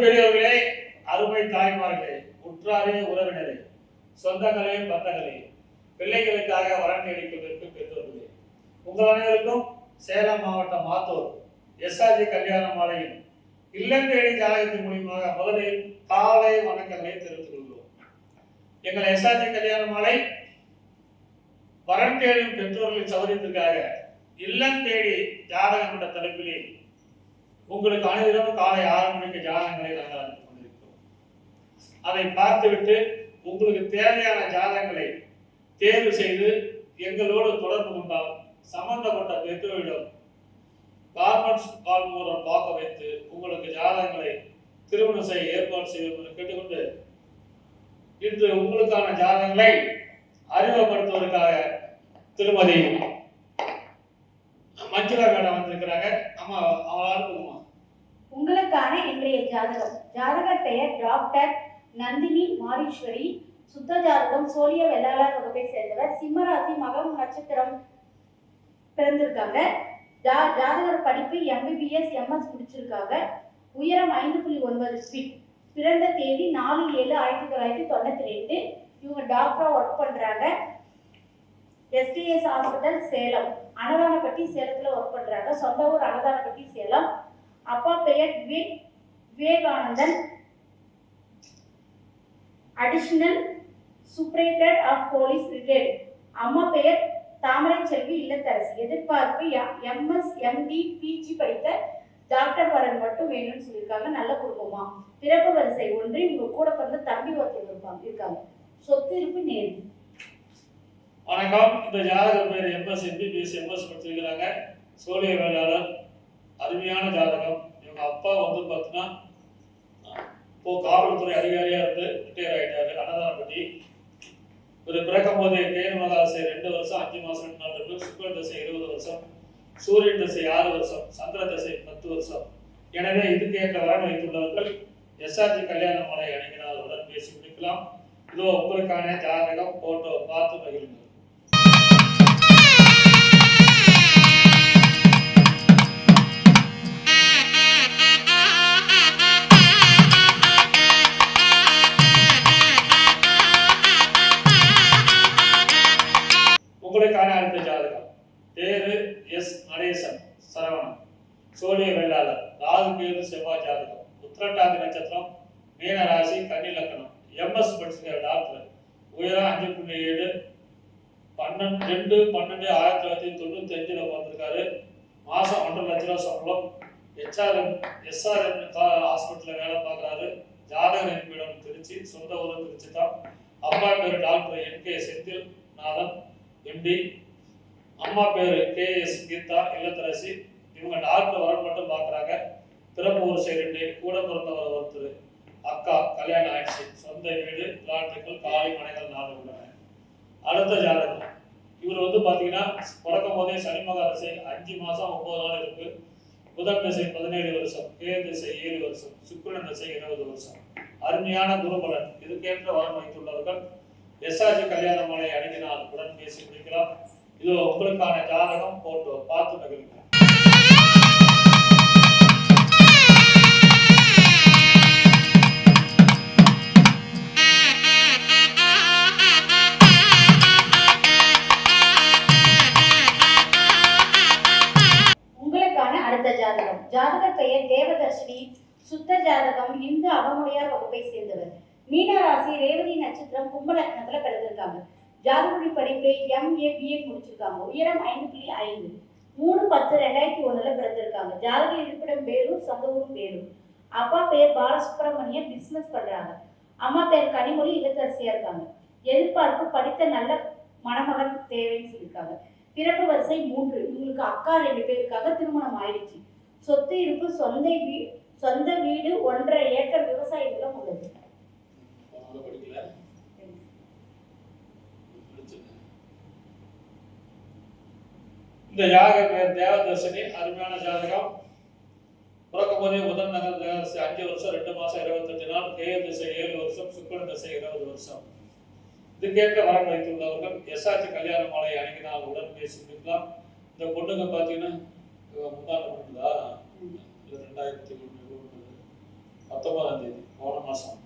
பெரியவர்களே, அருமை தாய்மார்களே, உற்றாரே, உறவினரே, சொந்தங்களே, பந்தங்களே, பிள்ளைகளுக்காக வரன் தேடிக் கொண்டிருக்கும் பெற்றோர்களே, உங்கள் அனைவருக்கும் சேலம் மாவட்டம் மாத்தூர் எஸ்ஆர்ஜி கல்யாண மாலையின் இல்லம் தேடி ஜாதகத்தின் மூலியமாக முதலில் காலை வணக்கங்களை தெரிவித்துக் கொள்கிறோம். எங்கள் எஸ்ஆர்ஜி கல்யாண மாலை வரன் தேடும் பெற்றோர்களின் சௌகரியத்திற்காக இல்லம் தேடி ஜாதகம் என்ற தலைப்பிலே உங்களுக்கு அனைவரும் காலை 6 மணிக்கு ஜாதகங்களை நாங்கள் அனுப்பிக் கொண்டிருக்கிறோம். அதை பார்த்துவிட்டு உங்களுக்கு தேவையான ஜாதகங்களை தேர்வு செய்து எங்களோடு தொடர்பு கொண்டால் சம்பந்தப்பட்ட பெற்றோரிடம் கார்மெண்ட்ஸ் கால் மூலம் பார்க்க வைத்து உங்களுக்கு ஜாதகங்களை திருமணம் செய்ய ஏற்பாடு செய்வது கேட்டுக்கொண்டு இன்று உங்களுக்கான ஜாதகங்களை அறிமுகப்படுத்துவதற்காக திருமதி மஞ்சுளா மேடம் வந்திருக்கிறாங்க. அம்மா அவங்களால உங்களுக்கான இன்றைய ஜாதகம். ஜாதகர் பெயர் டாக்டர் நந்தினி மாரீஸ்வரி. சுத்த ஜாதகம் சோழிய வெள்ளாளர் வகுப்பை சேர்ந்தவர். சிம்மராசி, மகம் நட்சத்திரம் பிறந்திருக்காங்க. ஜாதகர் படிப்பு MBBS MS முடிச்சிருக்காங்க. உயரம் 5.9 ஃபீட். பிறந்த தேதி 4/7/1992. இவங்க டாக்டரா ஒர்க் பண்றாங்க. STS ஹாஸ்பிட்டல் சேலம், அன்னதானப்பட்டி சேலத்துல ஒர்க் பண்றாங்க. சொந்த ஊர் அன்னதானப்பட்டி சேலம். அப்பா பெயர் Vivekanandan, additional superintendent of police retired. அம்மா பெயர் தாமரை செல்வி இல்லத்தரசி. எதிர்பார்ப்பு MS MD PG படித்த டாக்டர் வரன் மட்டும் வேணும்னு சொல்லியிருக்காங்க. நல்ல குடும்பமா. பிறப்பு வரிசை 1. இவங்க கூட பிறந்த தம்பி ஒருத்தர் இருக்காங்க. சொத்து இருப்பு நேர்வு. வணக்கம். இந்த ஜாதகம் பேர் MS MBBS MS படிச்சிருக்கிறாங்க. சோழிய வேளாளர். அருமையான ஜாதகம். இவங்க அப்பா பார்த்தீங்கன்னா இப்போ காவல்துறை அதிகாரியா இருந்து ரிட்டையர் ஆயிட்டாரு. அன்னதானப்பட்டி. ஒரு பிறக்கும் போதே கேது மகாதசை 2 வருஷம் 5 மாசம் 2 நாள் இருக்கு. சுக்கிர தசை 20 வருஷம், சூரியன் தசை 6 வருஷம், சந்திர தசை 10 வருஷம். எனவே இதுக்கு ஏற்ற வரன் வைத்துள்ளவர்கள் எஸ்ஆர்ஜி கல்யாண மாலை அணுகினாருடன் பேசி முடிக்கலாம். இதோ உங்களுக்கான ஜாதகம் போட்டோ பார்த்து மகிழுங்கள். உங்களுக்கான அடுத்த ஜாதகம். பேரு எஸ் நடேசன் சரவணன். சோழிய வெள்ளாளர். ராகு கேது செவ்வாய் ஜாதகம். உத்திரட்டாதி நட்சத்திரம், மீன ராசி, கன்னி லக்னம். MS படிச்சிருக்கிற டாக்டர். உயரம் 5.7, 2/12/1995 வந்திருக்காரு. மாசம் 1.5 லட்ச ரூபா சம்பளம். SRM ஹாஸ்பிட்டல்ல வேலை பார்க்குறாரு. ஜாதக இருப்பிடம் திருச்சி, சொந்த ஊர் திருச்சி தான். அப்பா பேர் டாக்டர் NK செந்தில் நாதன் MD. அம்மா பேரு KS கீதா இல்லத்தரசி. இவங்க டாக்டர் வரன் மட்டும் பார்க்குறாங்க. பிறப்பு வரிசை 2. கூட பிறந்தவர் ஒருத்தர். அக்கா கல்யாணம் ஆயிடுச்சு. சொந்த வீடு, பிளாட்டுகள், காலி மனைகள் 4 உள்ளன. அடுத்த ஜாதகம். இவர் பார்த்தீங்கன்னா பிறக்கும் போதே சனி மகாதசை 5 மாசம் 9 நாள் இருக்கு. புதன் திசை 17 வருஷம், கேது திசை 7 வருஷம், சுக்கிரன் திசை 20 வருஷம். அருமையான குருபலன். இதுக்கேற்ற வரன் வைத்துள்ளவர்கள் எஸ்ஆர்ஜி கல்யாண மாலை அணுகினால் உடன் பேசி முடிக்கலாம். இதோ உங்களுக்கான ஜாதகம் போட்டோ பார்த்து மகிழ்ங்க. உங்களுக்கான அடுத்த ஜாதகம். ஜாதகர் பெயர் தேவதர்ஷினி. சுத்த ஜாதகம் இந்து அகமுடையார் வகுப்பை சேர்ந்தவர். மீனராசி, ரேவதி நட்சத்திரம், கும்ப லக்னத்துல பிறந்திருக்காங்க. ஜாதகப்படி படிப்பு MA BA முடிச்சிருக்காங்க. உயரம் 5.5, 3/10/2001 பிறந்திருக்காங்க. ஜாதக இருப்பிடம் வேலூர், சொந்த ஊர் வேலூர். அப்பா பேர் பாலசுப்ரமணியம், பிசினஸ் பண்றாங்க. அம்மா பேர் கனிமொழி இல்லத்தரசியா இருக்காங்க. எதிர்பார்ப்பு படித்த நல்ல மணமகன் தேவைன்னு சொல்லியிருக்காங்க. பிறப்பு வரிசை 3. இவங்களுக்கு அக்கா 2 பேர் இருக்காங்க. திருமணம் ஆயிடுச்சு. சொத்து இருப்பு சொந்த வீடு 1.5 ஏக்கர் விவசாய நிலம் உள்ளது. இந்த ஜாதக பேர் தேவதர்ஷினி. அருமையான ஜாதகம். பிறக்கும் போதே புதன் நகர் 5 வருஷம் 2 மாசம் 25 நாள், கேது திசை 7 வருஷம், சுக்கிரன் திசை 20 வருஷம். இதுக்கேற்ற வரன் வைத்துள்ளவர்கள் எஸ்ஆர்ஜி கல்யாண மாலை அணுகினால் உடன் பேசி முடிக்கலாம். இந்த பொண்ணுங்க பார்த்தீங்கன்னா முந்தான பொண்ணுங்களா? 2001 19ஆம் தேதி போன மாசம்.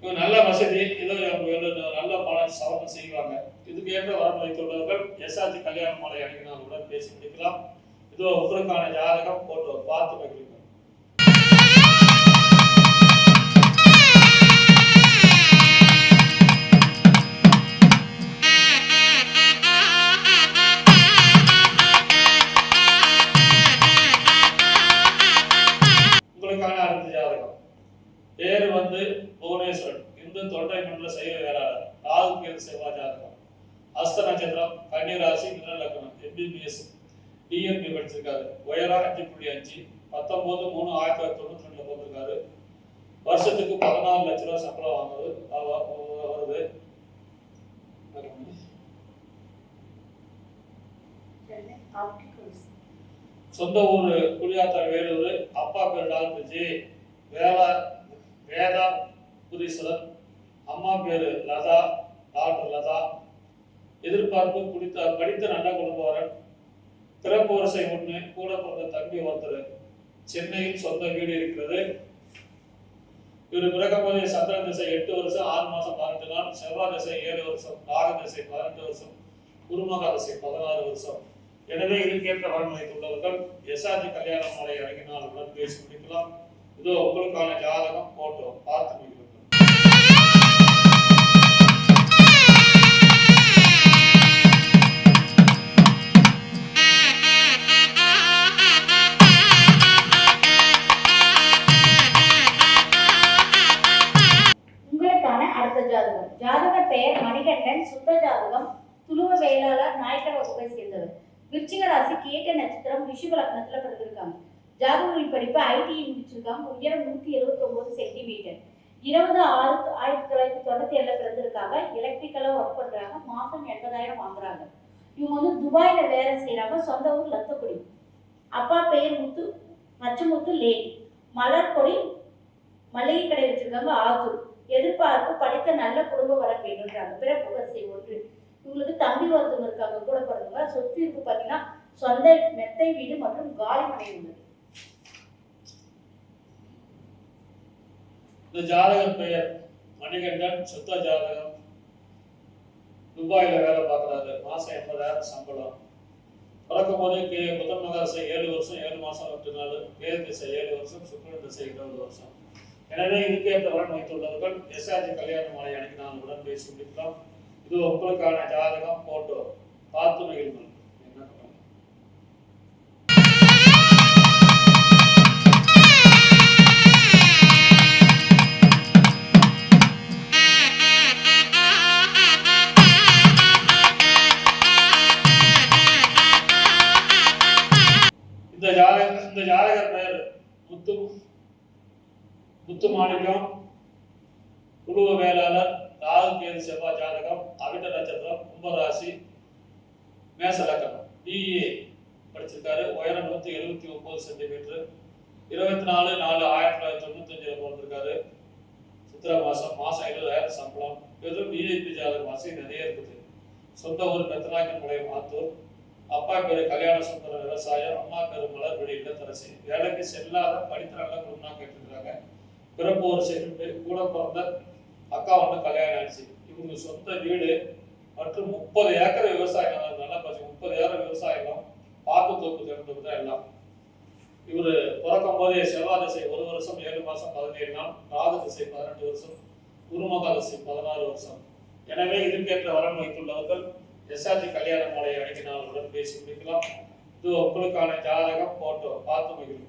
இவங்க நல்ல வசதி, ஏதோ நல்ல பலன் சவரம் செய்வாங்க. இதுக்கு ஏற்ற வரன் வைத்துள்ளவர்கள் எஸ்ஆர்ஜி கல்யாண மாலை அணியினருடன் பேசி முடிக்கலாம். இதோ உங்களுக்கான ஜாதகம் போட்டோ பார்த்து வைக்கிறீங்க. உங்களுக்கான அடுத்த ஜாதகம். பேரு புவனேஸ்வரன், இந்து தொண்டை மண்டல சைவ வேளாளர், ராகு கேது செவ்வாய் ஜாதகம். அஸ்த நட்சத்திரம், கன்னி ராசி, மிதுன லக்னம், எம்பிபிஎஸ் டிஎன்பி படிச்சிருக்காரு. உயரம் 5.5, 19/3/1992 போட்டிருக்காரு. வருஷத்துக்கு 14 லட்ச ரூபாய் சம்பளம் வருது. சொந்த ஊர் குடியாத்தம் வேலூர். அப்பா பேர் டாக்டர் ஜி வேதா புரீஸ்வரன், அம்மா பேரு லதா, டாக்டர் லதா. எதிர்பார்ப்பு படித்த நல்ல குடும்பவரன். பிறப்பு வரிசை 1, கூட பிறந்த தம்பி ஒருத்தர். சென்னையில் சொந்த வீடு இருக்கிறது. இவர் பிறக்கும் போதே சந்திர திசை 8 வருஷம் 6 மாசம் 18 நாள், செவ்வாய் திசை 7 வருஷம், ராகு திசை 18 வருஷம், குருமகா திசை 16 வருஷம். எனவே இதுக்கேற்ற வரன் வைத்துள்ளவர்கள் எஸ்ஆர்ஜி கல்யாண மாலை அழகினாலுடன் பேசி முடிக்கலாம். இதோ உங்களுக்கான ஜாதகம் போட்டோ பார்த்து முடிக்கலாம். உங்களுக்கான அடுத்த ஜாதகம். ஜாதகர் பெயர் மணிகண்டன், சுத்த ஜாதகம், துளுவ வேளாளர், நாயக்கர் வகுப்பை சேர்ந்தவர். விருச்சிக ராசி, கேட்ட நட்சத்திரம், ரிஷப லக்னத்துல பிறந்திருக்காங்க. ஜாதகரின் படிப்பு ஐடிஐ முடிச்சிருக்காங்க. உயரம் 179 சென்டிமீட்டர். 20/6/1997 பிறந்திருக்காங்க. எலக்ட்ரிக்கலா ஒர்க் பண்றாங்க. மாசம் 80,000 வாங்குறாங்க. இவங்க துபாயில வேலை செய்யறாங்க. சொந்த ஊர் லத்தக்குடி. அப்பா பெயர் மச்சமுத்து லேடி. மலர்கொடி மளிகை கடை வச்சிருக்காங்க. ஆத்தூர். எதிர்பார்ப்பு படித்த நல்ல குடும்ப வர வேணுன்றாங்க. பிறப்பு வரிசை 1. இவங்களுக்கு தம்பி ஒருத்தவங்க இருக்காங்க, கூட பிறந்தவங்க. சொத்து இருக்கு பார்த்தீங்கன்னா சொந்த மெத்தை வீடு மற்றும் காலி மனை உள்ளது. இந்த ஜாதகர் பெயர் மணிகண்டன், சுத்த ஜாதகம், துபாயில வேலை பார்க்குறாரு. மாசம் 80,000 சம்பளம். பிறக்கும் போதே புதன் மகாதசை 7 வருஷம் 7 மாசம் 8 நாள், கேது திசை 7 வருஷம், சுக்கிரன் திசை 20 வருஷம். எனவே இதுக்கேற்ற வரன் வைத்துள்ளவர்கள் எஸ்ஆர்ஜி கல்யாண மாலை அணியினருடன் பேசி முடிக்கலாம். இது உங்களுக்கான ஜாதகம் போட்டோ பார்த்து மகிழ்வுகள். இந்த ஜாதகர் பெயர் முத்து மாணிக்கம், குழுவ வேளாளர், ராகு கேது செவ்வாய் ஜாதகம், அவிட்ட நட்சத்திரம், கும்பராசி, மேச லக்னம். பிஏ படிச்சிருக்காரு. உயரம் 179 சென்டிமீட்டர். 24/4/1995 பிறந்திருக்காரு. சித்திரை மாசம் 70,000 சம்பளம். வெறும் விஐபி ஜாதகம். வசதி நிறைய இருக்குது. சொந்த ஊர் மெத்தனாக்கன்பாளையம் ஆத்தூர். அப்பா பேரு கல்யாண சுந்தரம், விவசாயம். அம்மா பேரு மலர்விழி, இல்லத்தரசி. வேலைக்கு செல்லாத படித்த நல்ல குடும்பம் கேட்டுருக்காங்க. பிறப்பு ஒரு சேர்ந்து கூட பிறந்த அக்கா கல்யாணம் ஆயிடுச்சு. இவங்க சொந்த வீடு மற்றும் 30 ஏக்கர் விவசாயம். நல்லா பார்த்து 30 ஏக்கர் விவசாயம், பாக்கு தோப்பு திறந்தது தான் எல்லாம். இவரு பிறக்கும் போதே செவ்வாய் திசை 1 வருஷம் 7 மாசம் 17 நாள், ராகு திசை 18 வருஷம், குருமகா திசை 16 வருஷம். எனவே இதுக்கேற்ற வரன் வைத்துள்ளவர்கள் எஸ்ஆர்ஜி கல்யாண மாலை அணியினருடன் பேசி முடிக்கலாம். இது உங்களுக்கான ஜாதகம் போட்டோ பார்த்து மகிழ்வு.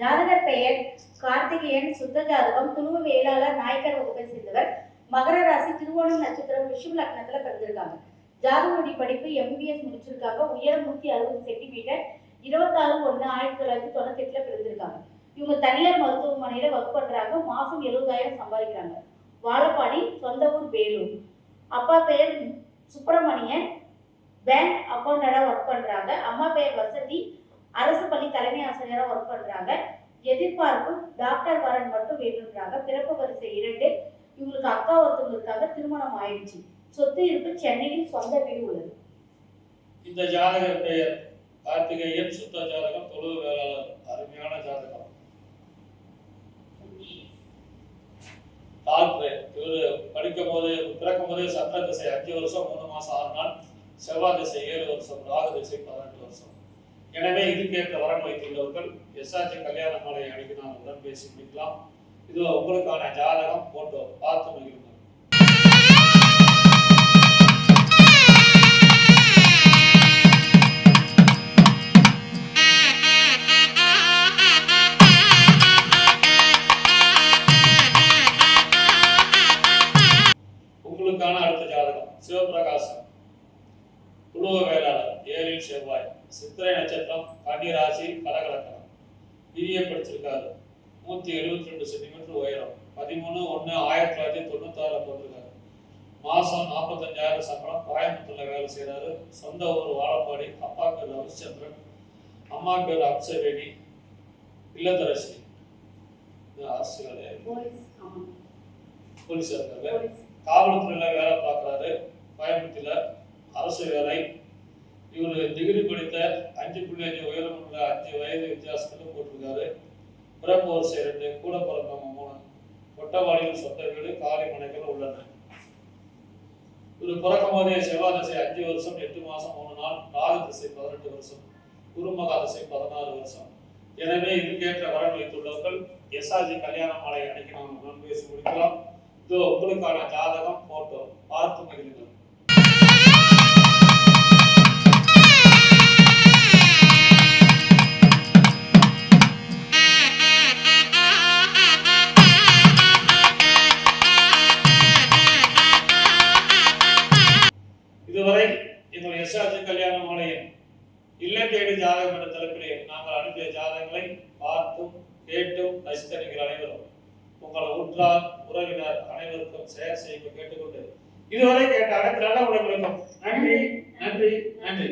ஜாதகர் பெயர் கார்த்திகேயன், சுத்த ஜாதகம், துளுவ வேளாளர், நாயக்கர் வகுப்பை சேர்ந்தவர். மகர ராசி, திருவோணம் நட்சத்திரம், ரிஷப லக்னத்துல பிறந்திருக்காங்க. ஜாதகருடைய படிப்பு எம்பிபிஎஸ் முடிச்சிருக்காங்க. உயரம் 160 சென்டிமீட்டர். 26/1/1998 பிறந்திருக்காங்க. இவங்க தனியார் மருத்துவமனையில ஒர்க் பண்றாங்க. மாசம் 70,000 சம்பாதிக்கிறாங்க. வாழப்பாடி, சொந்த ஊர் வேலூர். அப்பா பெயர் சுப்பிரமணியன், பேங்க் அக்கௌண்டண்டா ஒர்க் பண்றாங்க. அம்மா பெயர் வசதி, அரசு பள்ளி தலைமை தலைமை ஆசிரியரா ஒர்க் பண்றாங்க. எதிர்பார்ப்பு டாக்டர் வரன் மட்டும் வேணுன்றாங்க. பிறப்பு வரிசை 2. இவங்களுக்கு அக்கா ஒருத்தவங்க இருக்காங்க. திருமணம் ஆயிடுச்சு. சொத்து இருப்பு, சென்னையில் சொந்த வீடு உள்ளது. இந்த ஜாதகர் பெயர் கார்த்திகேயன், சுத்த ஜாதகம், தொழுவு வேளாளர். அருமையான ஜாதகம். டாக்டர் இவர் படிக்கும் போது பிறக்கும் போதே சந்திர திசை 5 வருஷம் 3 மாசம் 6 நாள், செவ்வாய் திசை 7 வருஷம், ராகு திசை 18 வருஷம். எனவே இதுக்கேற்ற வரன் வைத்துள்ளவர்கள் எஸ்ஆர்ஜி கல்யாண மாலையை அணுகி நாம் உடன் பேசி முடிக்கலாம். இது உங்களுக்கான ஜாதகம் போட்டோ பார்த்து மகிழுங்கள். உங்களுக்கான அடுத்த ஜாதகம் சிவபிரகாசம், குழுவ வேளாளர், 7 செவ்வாய், சித்திரை நட்சத்திரம், கன்னி ராசி, கடகலக்கணம். பிஏ படிச்சிருக்காரு. 172 சென்டிமீட்டர் உயரம். 13/1/1996 பிறந்திருக்காரு. மாசம் 45,000 சம்பளம். கோயம்புத்தூர்ல வேலை செய்யறாரு. சொந்த ஊர் வாழப்பாடி. அப்பா பேர் ரவிச்சந்திரன், அம்மா பேர் அப்சவேணி. இல்லத்தரசி. அரசியல் போலீஸ் இருக்காரு. காவல்துறையில வேலை பார்க்குறாரு. கோயம்புத்தூர்ல அரசு வேலை. இவர் டிகிரி படித்த 5.5 உயரம் உள்ள 5 வயது வித்தியாசத்துல போட்டிருக்காரு. பிறப்பு வரிசை 2, கூட பிறந்தவங்க 3. கொட்டவாடியில் சொந்த வீடு, காலி மனைகள் உள்ளன. இவர் பிறக்கும் போதே செவ்வாய் திசை 5 வருஷம் 8 மாசம் 3 நாள், ராகு திசை 18 வருஷம், குருமகா திசை 16 வருஷம். எனவே இதுக்கேற்ற வரன் வைத்துள்ளவர்கள் எஸ்ஆர்ஜி கல்யாண மாலை அன்னைக்கு நாம் உடன் பேசி முடிக்கலாம். இதோ உங்களுக்கான ஜாதகம் போட்டோ பார்த்து மகிழுங்கள். இதுவரை எங்கள் எஸ்ஆர்ஜி கல்யாண மாலையின் இல்லம் தேடி ஜாதகம் என்ற தலைப்பிலே நாங்கள் அனுப்பிய ஜாதகங்களை பார்த்தும் கேட்டும் ரசித்த நீங்கள் அனைவரும் உங்கள் உற்றார் உறவினர் அனைவருக்கும் ஷேர் செய்ய கேட்டுக்கொண்டு இதுவரை கேட்ட அனைத்து நல்ல உறவுகளுக்கும் நன்றி நன்றி நன்றி.